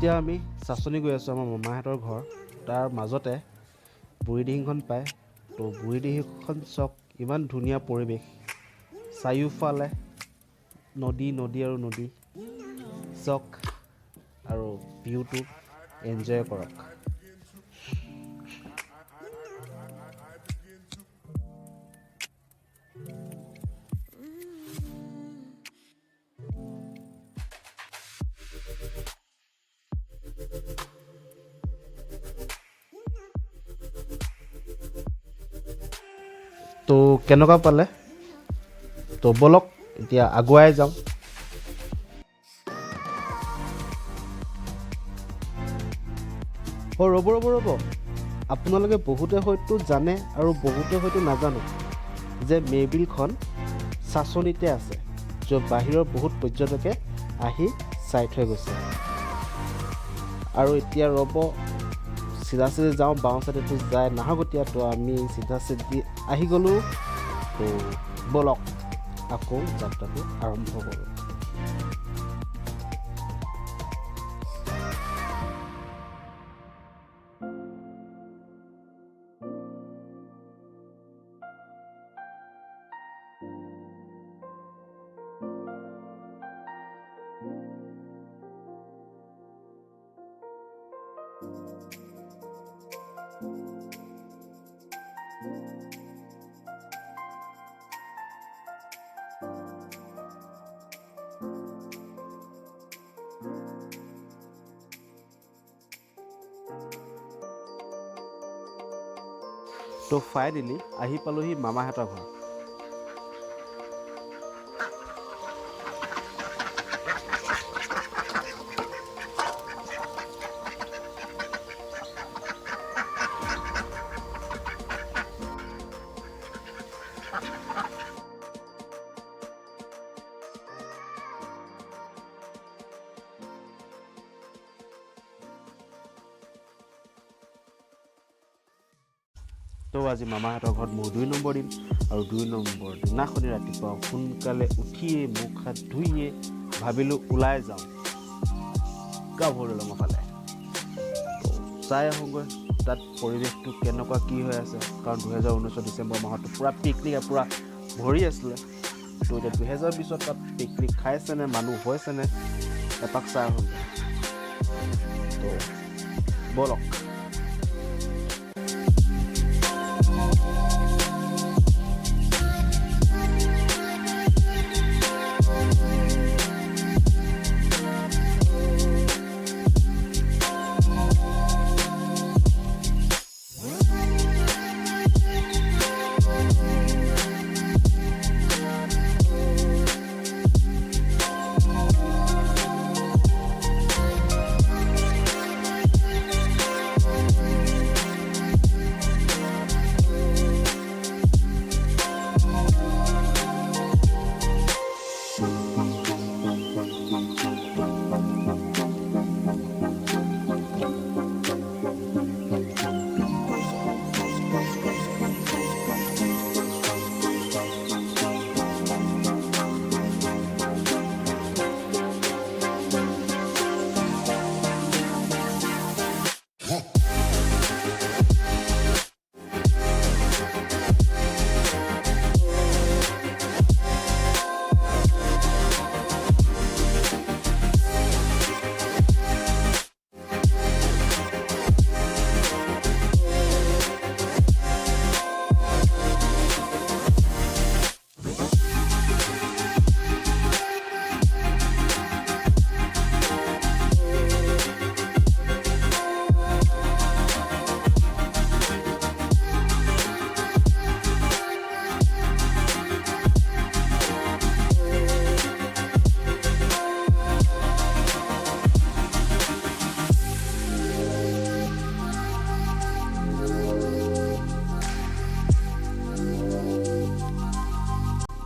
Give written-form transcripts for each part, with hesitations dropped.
এতিয়া আমি চাচনি গৈ আছোঁ আমাৰ মামাহঁতৰ ঘৰ তাৰ মাজতে বুঢ়ীদিহিংখন পায় তো বুঢ়ীদিহিংখন চাওক ইমান ধুনীয়া পৰিৱেশ চাৰিওফালে নদী আৰু নদী চাওক আৰু ভিউটো এনজয় কৰক তো কেনেকুৱা পালে তো বলক এতিয়া আগুৱাই যাওঁ ৰ'ব আপোনালোকে বহুতে হয়তো জানে আৰু বহুতে হয়তো নাজানে যে মেবিলখন চাচনিতে আছে য'ত বাহিৰৰ বহুত পৰ্যটকে আহি চাই থৈ গৈছে আৰু এতিয়া ৰ'ব চিধা যাওঁ বাওঁ চাইডেতো যায় নাহক এতিয়া তো আমি চিধা আহি গ'লোঁ তো বলক আকৌ যাত্ৰাটো আৰম্ভ কৰোঁ তো ফাইনেলি আহি পালোহি মামাহঁতৰ ঘৰ তো আজি মামাহঁতৰ ঘৰত মোৰ 2 নম্বৰ দিন আৰু 2 নম্বৰ দিনাখনি ৰাতিপুৱা সোনকালে উঠিয়ে মুখ হাত ধুইয়ে ভাবিলোঁ ওলাই যাওঁ গাভৰু দলঙৰ ফালে চাই আহোঁগৈ তাত পৰিৱেশটো কেনেকুৱা কি হৈ আছে কাৰণ 2019 ডিচেম্বৰ মাহতো পূৰা পিকনিক পূৰা ভৰি আছিলে তো এতিয়া 2020 তাত পিকনিক খাইছেনে মানুহ হৈছেনে এপাক চাই আহোঁগৈ তো বলক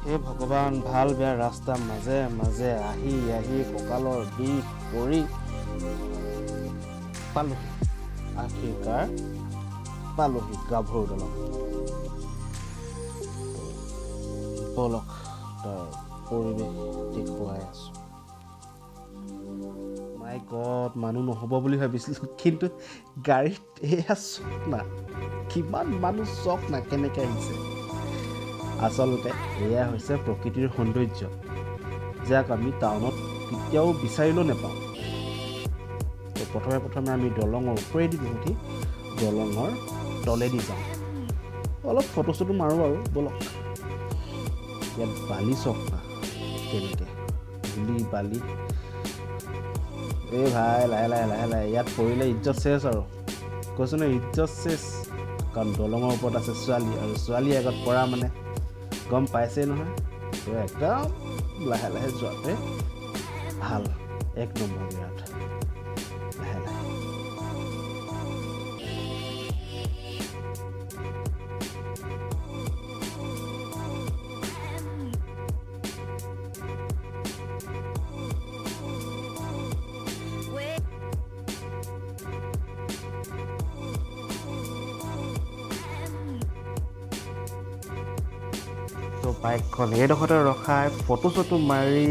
হে ভগৱান ভাল বেয়া ৰাস্তা মাজে মাজে আহি কঁকালৰ বিষ কৰি পালোহি আশীৰ্বাৰ পালোহি গাভৰু দলং বলক তাৰ পৰিৱেশ দেখুৱাই আছো মাই গড, মানুহ নহ'ব বুলি ভাবিছিলোঁ, কিন্তু গাড়ীত এয়া চক না, কিমান মানুহ চক না কেনেকৈ আহিছে। আচলতে এয়া হৈছে প্ৰকৃতিৰ সৌন্দৰ্য, যাক আমি টাউনত কেতিয়াও বিচাৰিলেও নাপাওঁ। তো প্ৰথমে আমি দলঙৰ ওপৰেদি উঠি দলঙৰ তলেদি যাওঁ, অলপ ফটো চটো মাৰোঁ আৰু ব'লক। ইয়াত বালি চক না কেনেকৈ, ধূলি বালি। এই ভাই লাহে লাহে ইয়াত পৰিলে ইজ্জত চেছ আৰু, কৈছোঁ নহয় ইজ্জত চেছ। কাৰণ দলঙৰ ওপৰত আছে ছোৱালী, আৰু ছোৱালী আগত পৰা মানে গম পাইছেই নহয়। তো একদম লাহে লাহে যোৱাটোৱে ভাল, 1 নম্বৰ বিৰাট লাহে লাহে। তো বাইকখন এইডোখৰতে ৰখাই ফটো চটো মাৰি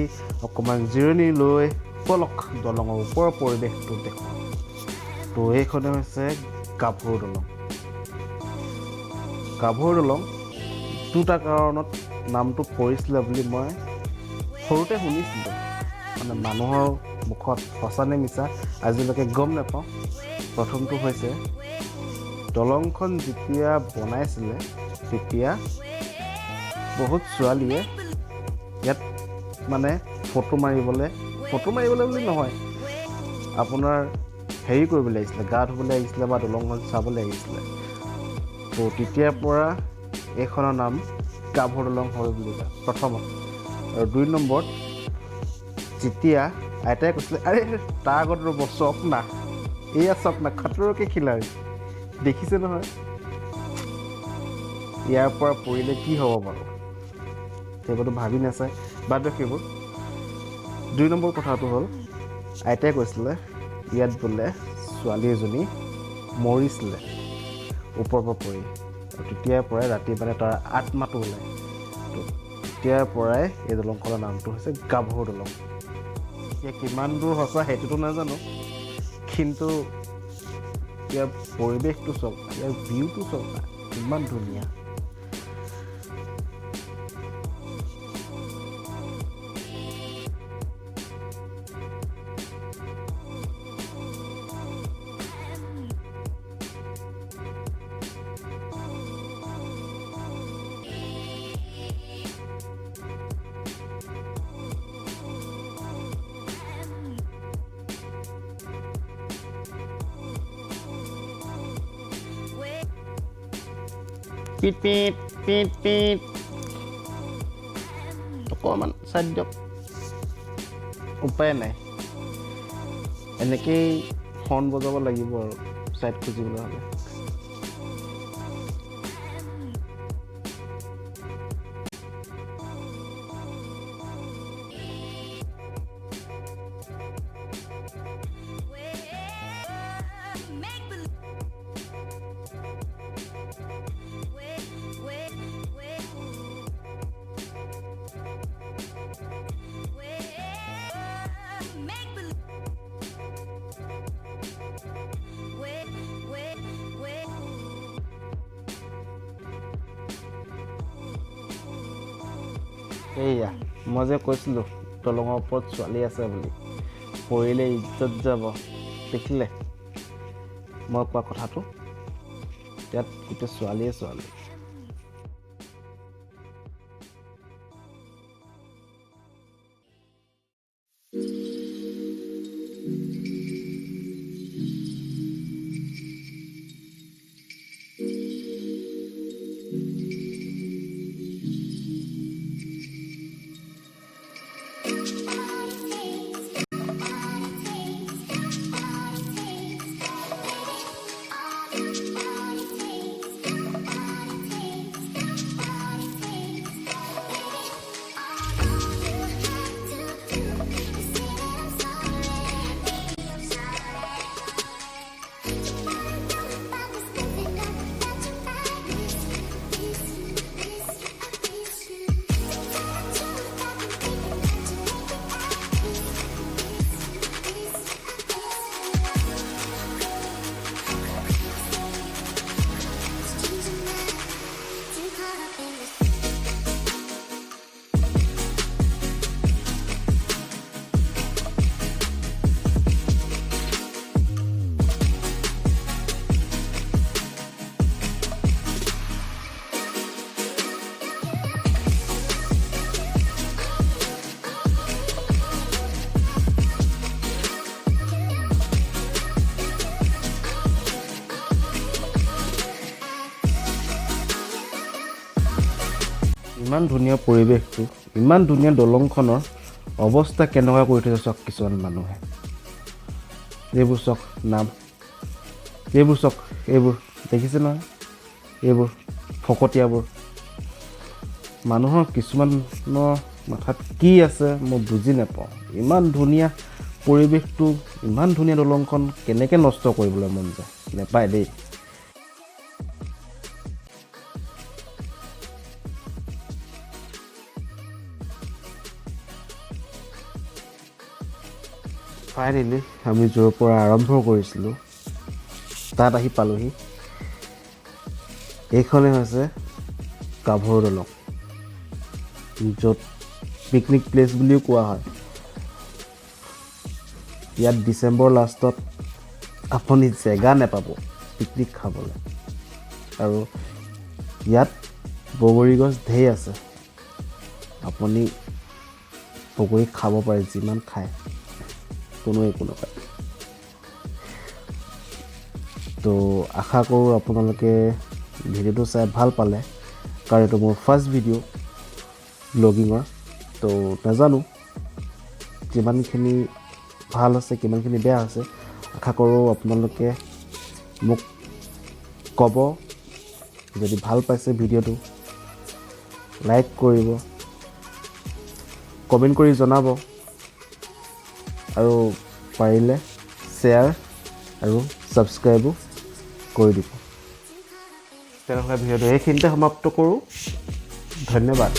অকণমান জিৰণি লৈ ব'লক দলঙৰ ওপৰৰ পৰিৱেশটো দেখুৱাওঁ। তো এইখনে হৈছে গাভৰু দলং। গাভৰু দলং দুটা কাৰণত নামটো পৰিছিলে বুলি মই সৰুতে শুনিছিলোঁ, মানে মানুহৰ মুখত সঁচা নে মিছা আজিলৈকে গম নাপাওঁ। প্ৰথমটো হৈছে দলংখন যেতিয়া বনাইছিলে তেতিয়া বহুত ছোৱালীয়ে ইয়াত মানে ফটো মাৰিবলৈ বুলি নহয়, আপোনাৰ হেৰি কৰিবলৈ আহিছিলে, গা ধুবলৈ আহিছিলে বা দলংখন চাবলৈ আহিছিলে। তো তেতিয়াৰ পৰা এইখনৰ নাম গাভৰু দলং হ'ল বুলি কয় প্ৰথমত। আৰু 2 নম্বৰত যেতিয়া আইতাই কৈছিলে, আৰে তাৰ আগত ৰ'ব চক না, এয়া চক না খতৰকে খিলাড়ী, দেখিছে নহয় ইয়াৰ পৰা পৰিলে কি হ'ব বাৰু, সেইবোৰতো ভাবি নাচায়, বাদ দিয়ক সেইবোৰ। 2 নম্বৰ কথাটো হ'ল আইতাই কৈছিলে ইয়াত বোলে ছোৱালী এজনী মৰিছিলে ওপৰৰ পৰা পৰি, আৰু তেতিয়াৰ পৰাই ৰাতি মানে তাৰ আত্মাটো ওলায়। তো তেতিয়াৰ পৰাই এই দলংখনৰ নামটো হৈছে গাভৰু দলং। এতিয়া কিমান দূৰ সঁচা সেইটোতো নাজানো, কিন্তু ইয়াৰ পৰিৱেশটো চাওক, ইয়াৰ ভিউটো চাওক না, ইমান ধুনীয়া। পিট পিট পিট পিট, অকণমান চাইড দিয়ক, উপায় নাই, এনেকেই হৰ্ণ বজাব লাগিব আৰু চাইড খুজিবলৈ হ'লে। এইয়া মই যে কৈছিলোঁ দলঙৰ ওপৰত ছোৱালী আছে বুলি, পৰিলে ইজ্জত যাব, দেখিলে মই কোৱা কথাটো, ইয়াত গোটেই ছোৱালীয়ে ছোৱালী। ইমান ধুনীয়া পৰিৱেশটো, ইমান ধুনীয়া দলংখনৰ অৱস্থা কেনেকুৱা কৰি থৈছে চাওক কিছুমান মানুহে। এইবোৰ চাওক নাম, এইবোৰ চাওক, এইবোৰ দেখিছে নহয়, এইবোৰ ফকতীয়াবোৰ। মানুহৰ কিছুমানৰ মাথাত কি আছে মই বুজি নাপাওঁ। ইমান ধুনীয়া পৰিৱেশটো, ইমান ধুনীয়া দলংখন কেনেকৈ নষ্ট কৰিবলৈ মন যায়, নেপায় দেই। ফাইনেলি আমি য'ৰ পৰা আৰম্ভ কৰিছিলোঁ তাত আহি পালোহি। এইখনেই হৈছে গাভৰু দলং, য'ত পিকনিক প্লেচ বুলিও কোৱা হয়। ইয়াত ডিচেম্বৰ লাষ্টত আপুনি জেগা নাপাব পিকনিক খাবলৈ। আৰু ইয়াত বগৰী গছ ঢেৰ আছে, আপুনি বগৰী খাব পাৰে, যিমান খায় কোনো একো নকয়। তো আশা কৰোঁ আপোনালোকে ভিডিঅ'টো চাই ভাল পালে, কাৰণ এইটো মোৰ ফাৰ্ষ্ট ভিডিঅ' ব্লগিঙৰ। তো নাজানো কিমানখিনি ভাল হৈছে কিমানখিনি বেয়া হৈছে। আশা কৰোঁ আপোনালোকে মোক ক'ব, যদি ভাল পাইছে ভিডিঅ'টো লাইক কৰিব, কমেণ্ট কৰি জনাব, আৰু পাৰিলে শ্বেয়াৰ আৰু ছাবস্ক্ৰাইবো কৰি দিব। তেনেহ'লে ভিডিঅ'টো এইখিনিতে সমাপ্ত কৰোঁ। ধন্যবাদ।